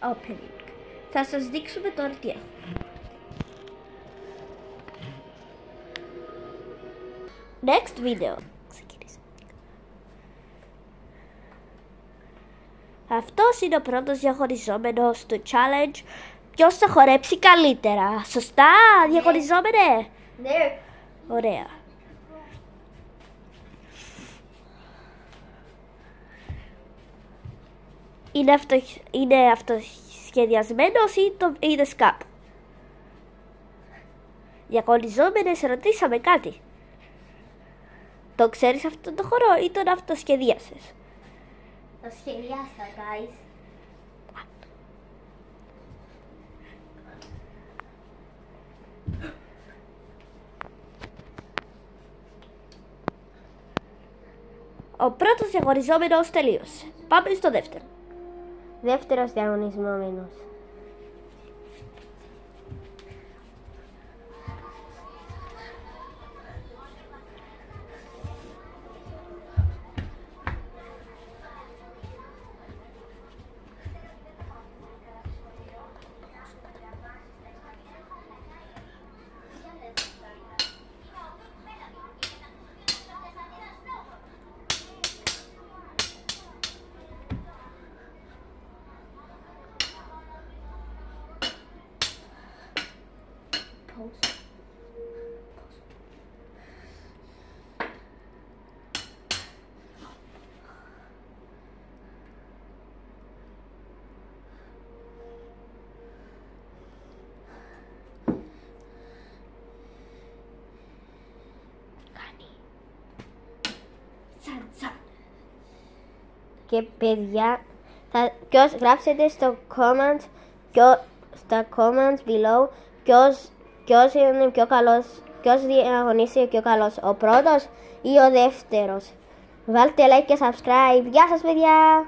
Opening. Θα σας δείξουμε τώρα τι έχουμε. Next video. Αυτός είναι ο πρώτος διαχωριζόμενος του challenge. Ποιος θα χορέψει καλύτερα. Σωστά, διαχωριζόμενε. Ναι. Ωραία. Είναι αυτοσχεδιασμένος ή είναι σκάπ. Διαχωριζόμενες, ρωτήσαμε κάτι. Το ξέρεις αυτό το χώρο ή τον αυτοσχεδίασες? Το σχεδιάσα, guys. Ο πρώτος διαχωριζόμενος τελείωσε. Πάμε στο δεύτερο. Δεύτερος διαγωνιζόμενος. Και παιδιά, γράψετε στο comment, στα comments below ποιος είναι πιο καλός, ποιος διαγωνίστηκε πιο καλός, ο πρώτος ή ο δεύτερος. Βάλτε like και subscribe. Γεια σας παιδιά!